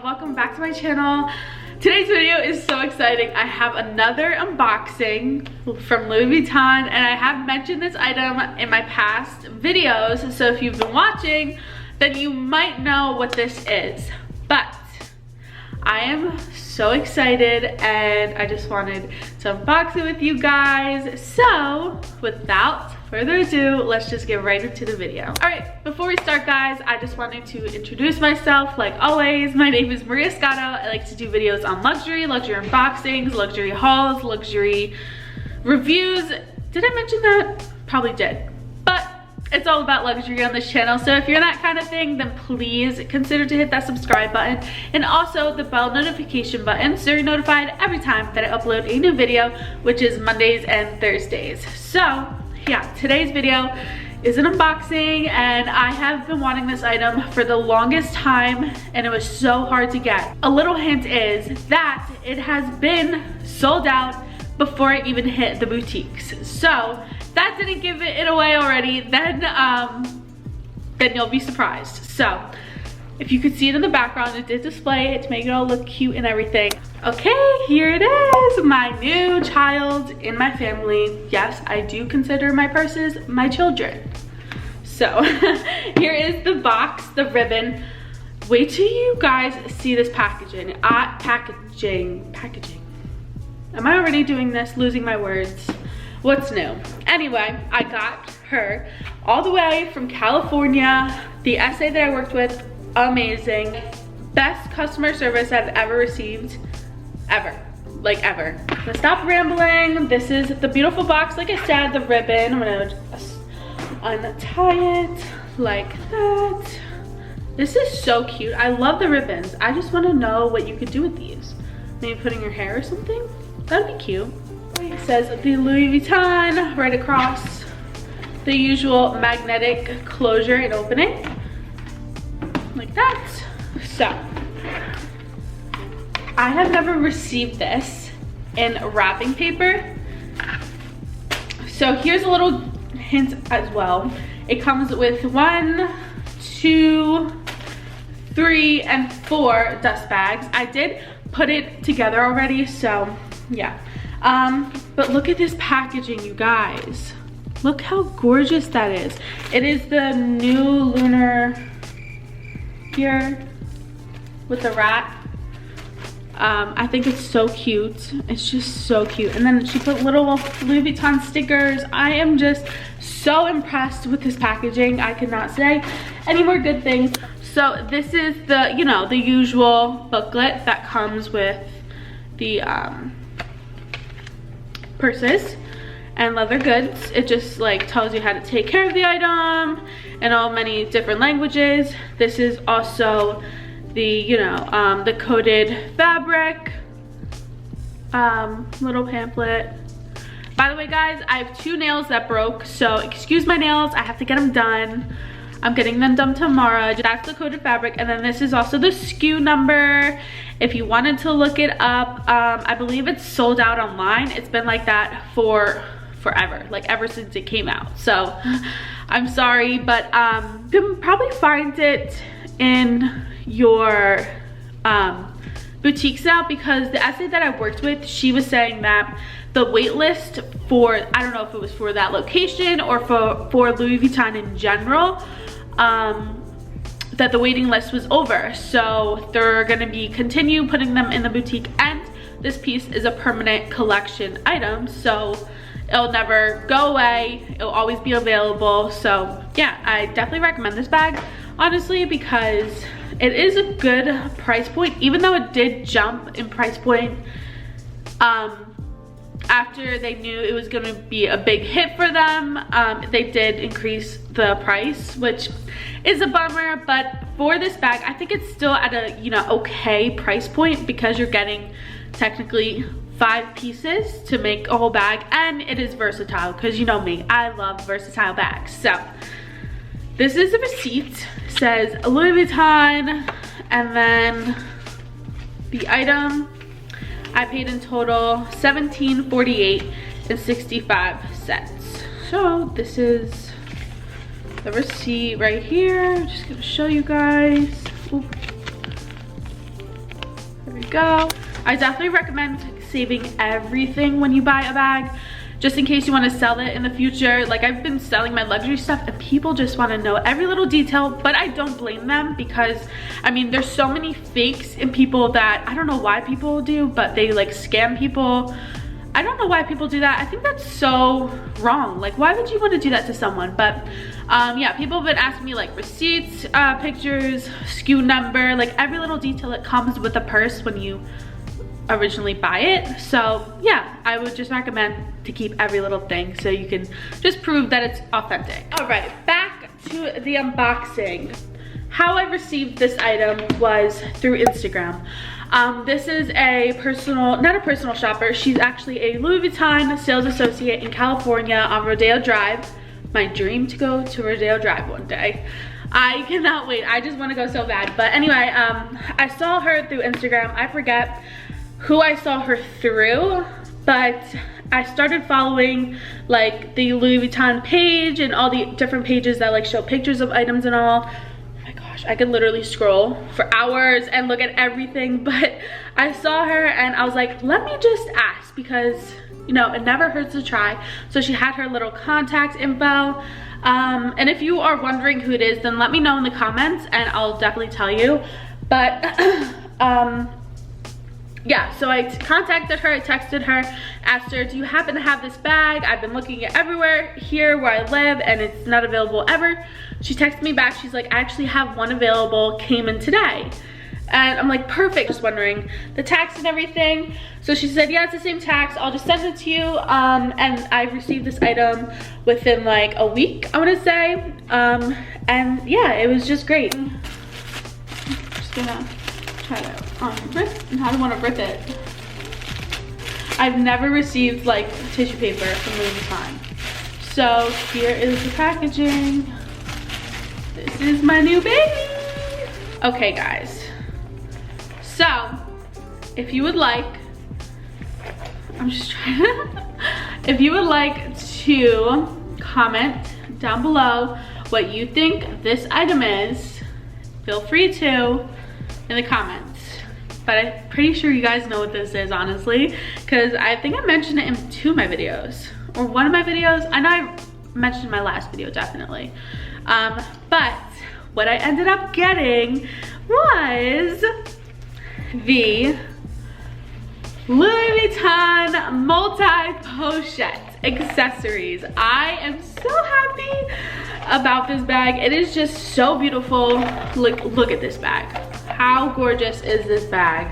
welcome back to my channel. Today's video is so exciting. I have another unboxing from Louis Vuitton, and I have mentioned this item in my past videos, so if you've been watching, then you might know what this is. But I am so excited and I just wanted to unbox it with you guys. So without further ado, let's just get right into the video. All right, before we start, guys, I just wanted to introduce myself. Like always, my name is Maria Scotto. I like to do videos on luxury unboxings, luxury hauls, luxury reviews. Did I mention that? Probably did. But it's all about luxury on this channel, so if you're that kind of thing, then please consider to hit that subscribe button and also the bell notification button so you're notified every time that I upload a new video, which is Mondays and Thursdays. So yeah, today's video is an unboxing, and I have been wanting this item for the longest time and it was so hard to get. A little hint is that it has been sold out before it even hit the boutiques. So that didn't give it away already, then you'll be surprised. So if you could see it in the background, it did display it to make it all look cute and everything. Okay, here it is, my new child in my family. Yes, I do consider my purses my children. So here is the box, the ribbon. Wait till you guys see this packaging. Packaging. Am I already doing this? Losing my words. What's new? Anyway, I got her all the way from California. The SA that I worked with, amazing. Best customer service I've ever received. Ever. Like ever. Let's stop rambling. This is the beautiful box. Like I said, the ribbon. I'm gonna untie it like that. This is so cute. I love the ribbons. I just want to know what you could do with these. Maybe put in your hair or something? That'd be cute. It says the Louis Vuitton right across, the usual magnetic closure and opening like that. So I have never received this in wrapping paper, so here's a little hint as well. It comes with 1, 2, 3, and 4 dust bags. I did put it together already, so yeah. But look at this packaging, you guys. Look how gorgeous that is. It is the new lunar here with the rat. I think it's so cute. It's just so cute. And then she put little Louis Vuitton stickers. I am just so impressed with this packaging. I cannot say any more good things. So this is the, you know, the usual booklet that comes with the purses and leather goods. It just like tells you how to take care of the item in all many different languages. This is also the, you know, the coated fabric little pamphlet. By the way, guys, I have 2 nails that broke, so excuse my nails. I have to get them done. I'm getting them done tomorrow. That's the coated fabric, and then this is also the SKU number if you wanted to look it up. I believe it's sold out online. It's been like that for forever, like ever since it came out. So I'm sorry, but you can probably find it in your boutiques now, because the essay that I worked with, she was saying that the wait list for, I don't know if it was for that location or for Louis Vuitton in general, that the waiting list was over. So they're gonna be continue putting them in the boutique, and this piece is a permanent collection item, so it'll never go away. It'll always be available. So yeah, I definitely recommend this bag, honestly, because it is a good price point, even though it did jump in price point after they knew it was gonna be a big hit for them. They did increase the price, which is a bummer, but for this bag, I think it's still at a, you know, okay price point, because you're getting technically 5 pieces to make a whole bag, and it is versatile, because you know me, I love versatile bags. So this is the receipt. It says Louis Vuitton, and then the item I paid in total $17.48 and 65 cents. So this is the receipt right here. I'm just gonna show you guys. Ooh. we go. I definitely recommend saving everything when you buy a bag, just in case you want to sell it in the future. Like, I've been selling my luxury stuff and people just want to know every little detail, but I don't blame them because, I mean, there's so many fakes in people that I don't know why people do, but they like scam people. I don't know why people do that. I think that's so wrong. Like, why would you want to do that to someone? But yeah, people have been asking me like receipts, pictures, SKU number, like every little detail that comes with a purse when you originally buy it. So yeah, I would just recommend to keep every little thing so you can just prove that it's authentic. All right, back to the unboxing. How I received this item was through Instagram. This is a personal, not a personal shopper, she's actually a Louis Vuitton sales associate in California on Rodeo Drive. My dream to go to Rodeo Drive one day. I cannot wait, I just want to go so bad. But anyway, I saw her through Instagram. I forget who I saw her through, but I started following like the Louis Vuitton page and all the different pages that like show pictures of items and all. I could literally scroll for hours and look at everything, but I saw her and I was like, let me just ask, because you know, it never hurts to try. So she had her little contact info, and if you are wondering who it is, then let me know in the comments and I'll definitely tell you. But yeah, so I contacted her, I texted her, asked her, do you happen to have this bag? I've been looking at everywhere here where I live and it's not available ever. She texted me back, she's like, I actually have one available, came in today. And I'm like, perfect, just wondering the tax and everything. So she said, yeah, it's the same tax, I'll just send it to you. And I received this item within like a week, I wanna say. And yeah, it was just great. I'm just gonna try to rip, and how do I want to rip it? I've never received like tissue paper from Louis Vuitton. So here is the packaging. This is my new baby. Okay guys, so if you would like, I'm just trying to, if you would like to comment down below what you think this item is, feel free to in the comments. But I'm pretty sure you guys know what this is, honestly, because I think I mentioned it in two of my videos, or one of my videos. I know I mentioned in my last video, definitely. But what I ended up getting was the Louis Vuitton multi-pochette accessories. I am so happy about this bag. It is just so beautiful. Look at this bag. How gorgeous is this bag?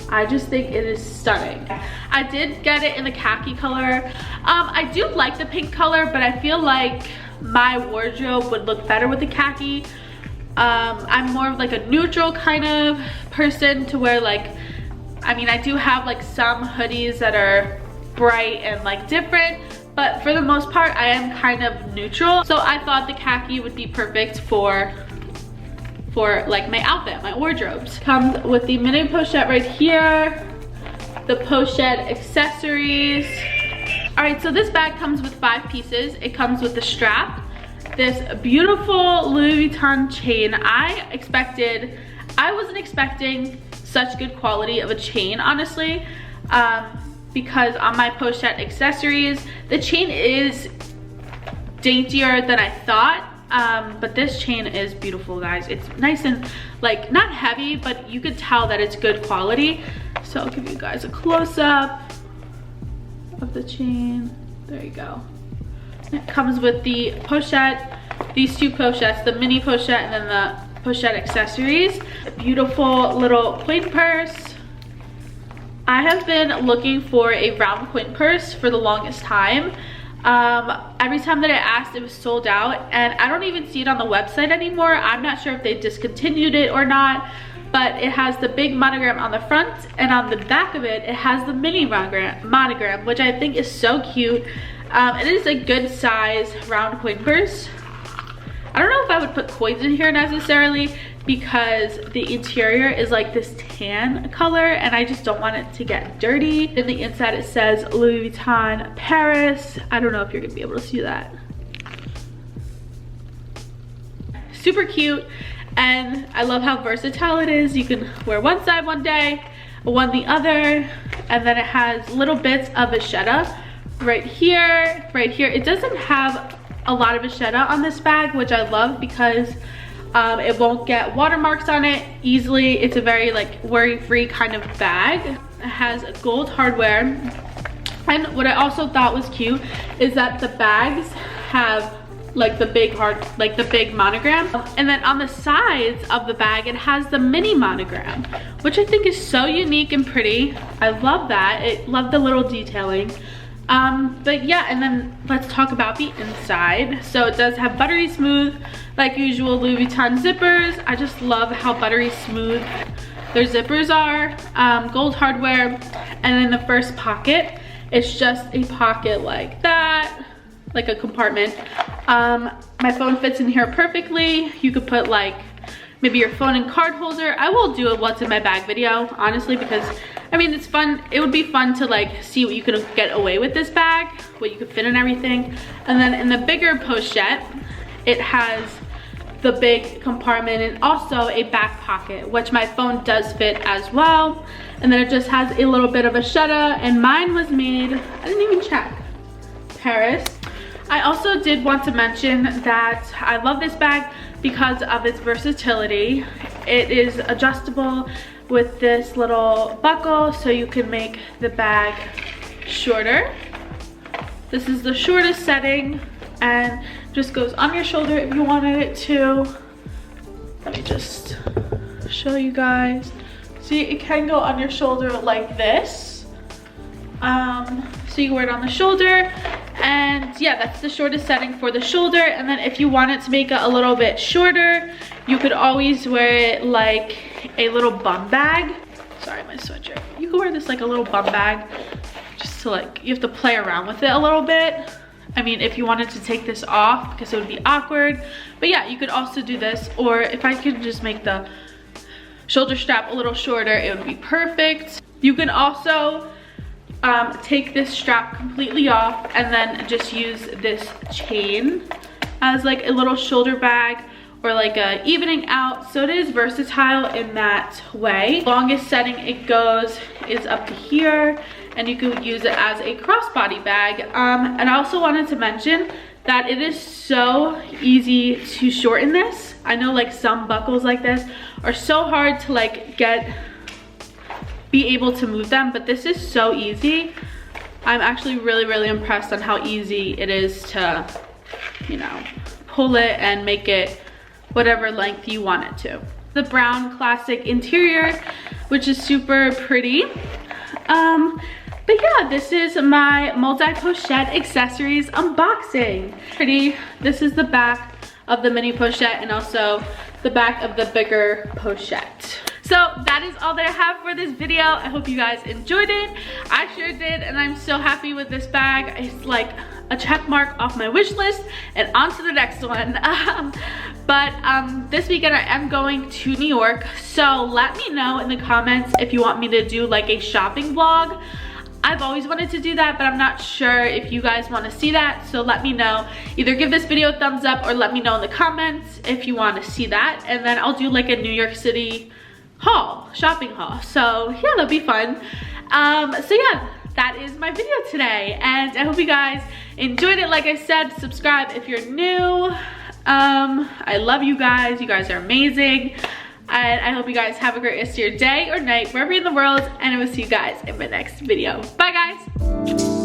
I just think it is stunning. I did get it in the khaki color. I do like the pink color, but I feel like my wardrobe would look better with the khaki. I'm more of like a neutral kind of person, to where like, I mean, I do have like some hoodies that are bright and like different, but for the most part I am kind of neutral. So I thought the khaki would be perfect for like my outfit, my wardrobes. Comes with the mini pochette right here, the Pochette Accessories. All right, so this bag comes with 5 pieces. It comes with the strap, this beautiful Louis Vuitton chain. I wasn't expecting such good quality of a chain, honestly, because on my Pochette Accessories, the chain is daintier than I thought. But this chain is beautiful, guys. It's nice and like not heavy, but you could tell that it's good quality. So I'll give you guys a close-up of the chain. There you go. It comes with the pochette, these 2 pochettes, the mini pochette and then the Pochette Accessories. A beautiful little coin purse. I have been looking for a round coin purse for the longest time. Every time that I asked, it was sold out, and I don't even see it on the website anymore. I'm not sure if they discontinued it or not, but it has the big monogram on the front, and on the back of it, it has the mini monogram, which I think is so cute. It is a good size round coin purse. I don't know if I would put coins in here necessarily, because the interior is like this tan color and I just don't want it to get dirty. In the inside it says Louis Vuitton Paris. I don't know if you're gonna be able to see that. Super cute. And I love how versatile it is. You can wear one side one day, one the other, and then it has little bits of vachetta right here, right here. It doesn't have a lot of vachetta on this bag, which I love because it won't get watermarks on it easily. It's a very like worry-free kind of bag. It has gold hardware. And what I also thought was cute is that the bags have like the big monogram, and then on the sides of the bag it has the mini monogram, which I think is so unique and pretty. I love that. I love the little detailing. But yeah, and then let's talk about the inside. So it does have buttery smooth, like usual Louis Vuitton zippers. I just love how buttery smooth their zippers are. Gold hardware, and in the first pocket it's just a pocket like that, like a compartment. My phone fits in here perfectly. You could put like maybe your phone and card holder. I will do a what's in my bag video, honestly, because I mean, it's fun. It would be fun to like see what you could get away with this bag, what you could fit in everything. And then in the bigger pochette, it has the big compartment and also a back pocket, which my phone does fit as well. And then it just has a little bit of vachetta, and mine was made, I didn't even check, Paris. I also did want to mention that I love this bag because of its versatility. It is adjustable with this little buckle, so you can make the bag shorter. This is the shortest setting and just goes on your shoulder if you wanted it to. Let me just show you guys. See, it can go on your shoulder like this. So you can wear it on the shoulder, and yeah, that's the shortest setting for the shoulder. And then if you wanted to make it a little bit shorter, you could always wear it like a little bum bag. Sorry, my sweatshirt. You could wear this like a little bum bag, just to like, you have to play around with it a little bit. I mean, if you wanted to take this off because it would be awkward. But yeah, you could also do this, or if I could just make the shoulder strap a little shorter, it would be perfect. You can also take this strap completely off and then just use this chain as like a little shoulder bag, or like a evening out. So it is versatile in that way. Longest setting it goes is up to here, and you can use it as a crossbody bag. And I also wanted to mention that it is so easy to shorten this. I know like some buckles like this are so hard to like be able to move them, but this is so easy. I'm actually really impressed on how easy it is to, you know, pull it and make it whatever length you want it to. The brown classic interior, which is super pretty. But yeah, this is my multi-pochette accessories unboxing. Pretty. This is the back of the mini pochette and also the back of the bigger pochette. So that is all that I have for this video. I hope you guys enjoyed it. I sure did, and I'm so happy with this bag. It's like a check mark off my wish list and on to the next one. This weekend I am going to New York, so let me know in the comments if you want me to do like a shopping vlog. I've always wanted to do that, but I'm not sure if you guys want to see that, so let me know. Either give this video a thumbs up or let me know in the comments if you want to see that, and then I'll do like a New York City shopping haul. So yeah, that'll be fun. So yeah, that is my video today, and I hope you guys enjoyed it. Like I said, subscribe if you're new. I love you guys. You guys are amazing. And I hope you guys have a great rest of your day or night, wherever you're in the world, and I will see you guys in my next video. Bye guys.